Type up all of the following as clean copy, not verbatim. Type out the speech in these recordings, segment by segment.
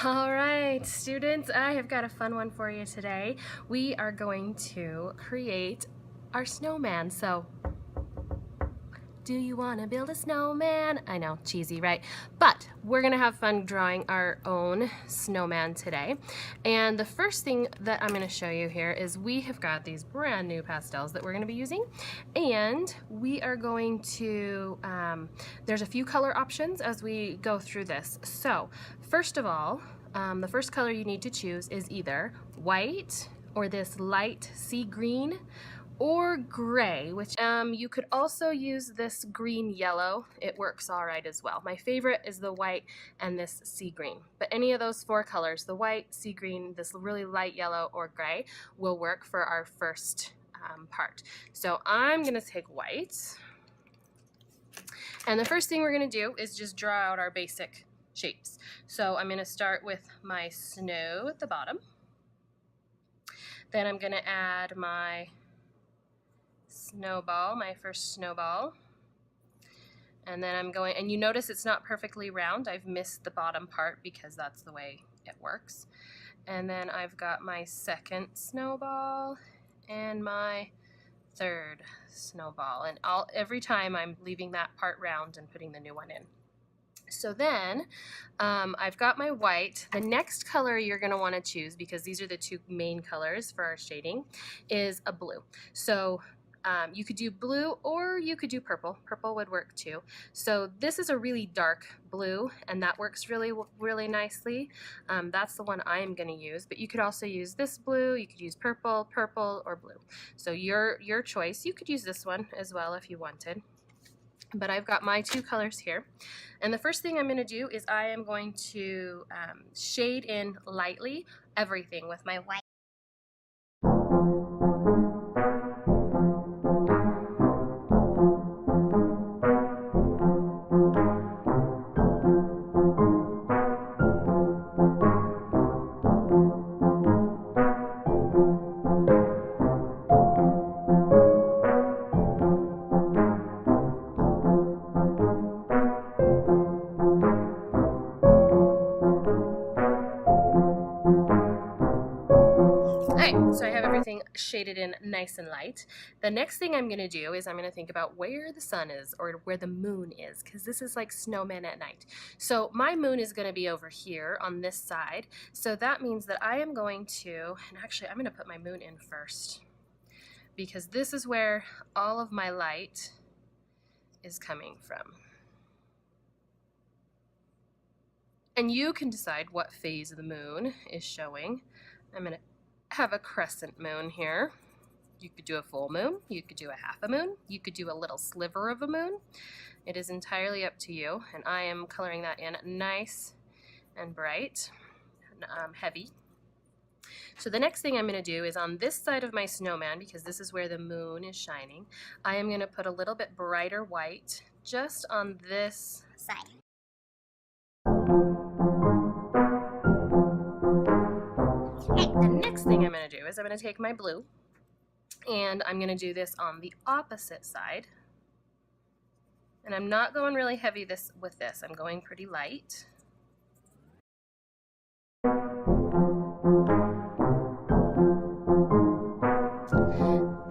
All right, students, I have got a fun one for you today. We are going to create our snowman. So, do you want to build a snowman? I know, cheesy, right? But we're going to have fun drawing our own snowman today. And the first thing that I'm going to show you here is we have got these brand new pastels that we're going to be using. And we are going to, there's a few color options as we go through this. So, first of all, the first color you need to choose is either white or this light sea green, or gray, which you could also use this green yellow. It works all right as well. My favorite is the white and this sea green. But any of those four colors, the white, sea green, this really light yellow, or gray, will work for our first part. So I'm gonna take white. And the first thing we're gonna do is just draw out our basic shapes. So I'm gonna start with my snow at the bottom. Then I'm gonna add my snowball, my first snowball. And then I'm going, and you notice it's not perfectly round. I've missed the bottom part because that's the way it works. And then I've got my second snowball and my third snowball. And every time I'm leaving that part round and putting the new one in. So then I've got my white. The next color you're going to want to choose, because these are the two main colors for our shading, is a blue. So you could do blue or you could do purple. Purple would work too. So this is a really dark blue, and that works really, really nicely. That's the one I'm going to use, but you could also use this blue. You could use purple, or blue. So your choice. You could use this one as well if you wanted. But I've got my two colors here. And the first thing I'm going to do is I am going to shade in lightly everything with my white. Alright, so I have everything shaded in nice and light. The next thing I'm going to do is I'm going to think about where the sun is, or where the moon is, because this is like snowman at night. So my moon is going to be over here on this side. So that means that I am going to, and actually I'm going to put my moon in first, because this is where all of my light is coming from. And you can decide what phase of the moon is showing. I'm going to have a crescent moon here. You could do a full moon, you could do a half a moon, you could do a little sliver of a moon. It is entirely up to you, and I am coloring that in nice and bright and heavy. So the next thing I'm going to do is on this side of my snowman, because this is where the moon is shining, I am going to put a little bit brighter white just on this side. The next thing I'm going to do is I'm going to take my blue, and I'm going to do this on the opposite side. And I'm not going really heavy with this. I'm going pretty light.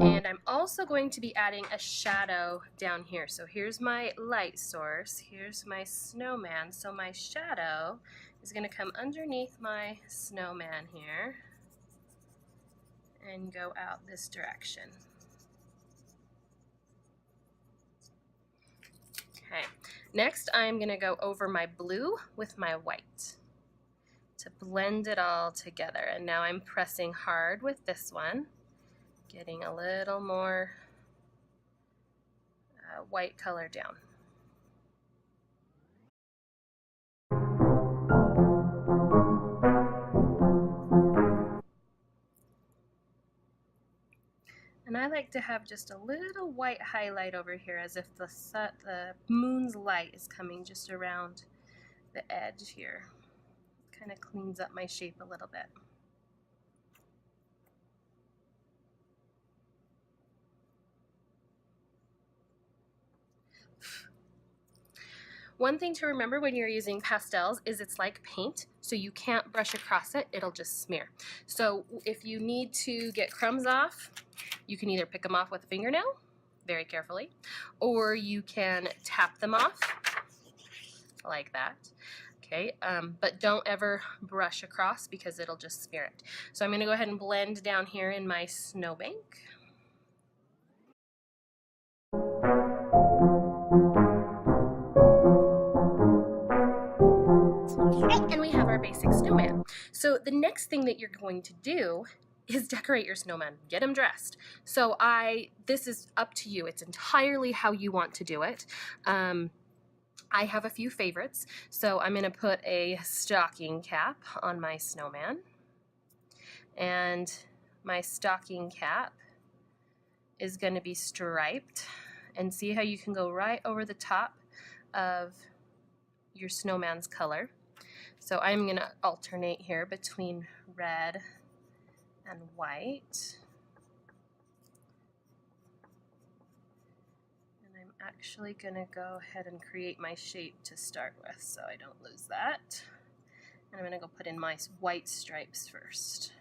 And I'm also going to be adding a shadow down here. So here's my light source. Here's my snowman. So my shadow is going to come underneath my snowman here and go out this direction. Okay, next I'm going to go over my blue with my white to blend it all together. And now I'm pressing hard with this one, getting a little more white color down. And I like to have just a little white highlight over here, as if the moon's light is coming just around the edge here. Kind of cleans up my shape a little bit. One thing to remember when you're using pastels is it's like paint, so you can't brush across it, it'll just smear. So if you need to get crumbs off, you can either pick them off with a fingernail, very carefully, or you can tap them off like that. Okay, but don't ever brush across because it'll just smear it. So I'm going to go ahead and blend down here in my snowbank. And we have our basic snowman. So the next thing that you're going to do is decorate your snowman. Get him dressed. So this is up to you. It's entirely how you want to do it. I have a few favorites. So I'm going to put a stocking cap on my snowman. And my stocking cap is going to be striped. And see how you can go right over the top of your snowman's color. So I'm going to alternate here between red and white. And I'm actually going to go ahead and create my shape to start with so I don't lose that. And I'm going to go put in my white stripes first.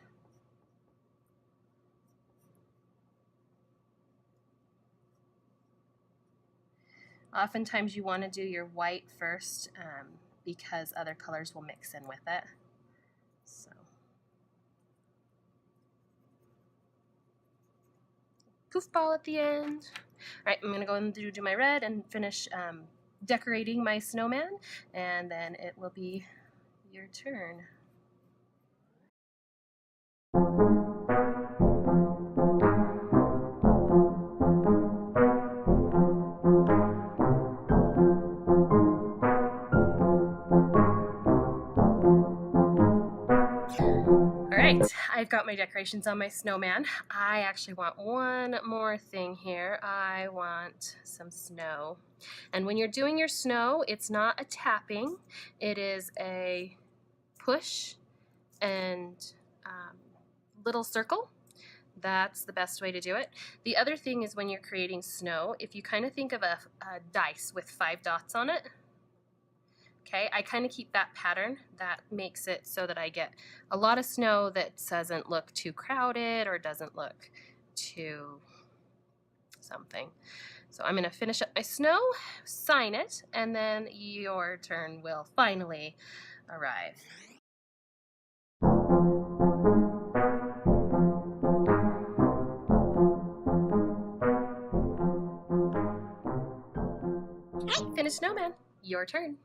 Oftentimes you want to do your white first because other colors will mix in with it. So, poof ball at the end. All right, I'm going to go and do my red and finish decorating my snowman, and then it will be your turn. Alright, I've got my decorations on my snowman. I actually want one more thing here. I want some snow. And when you're doing your snow, it's not a tapping. It is a push and little circle. That's the best way to do it. The other thing is when you're creating snow, if you kind of think of a dice with 5 dots on it, okay, I kind of keep that pattern. That makes it so that I get a lot of snow that doesn't look too crowded or doesn't look too something. So I'm going to finish up my snow, sign it, and then your turn will finally arrive. All right, finished snowman. Your turn.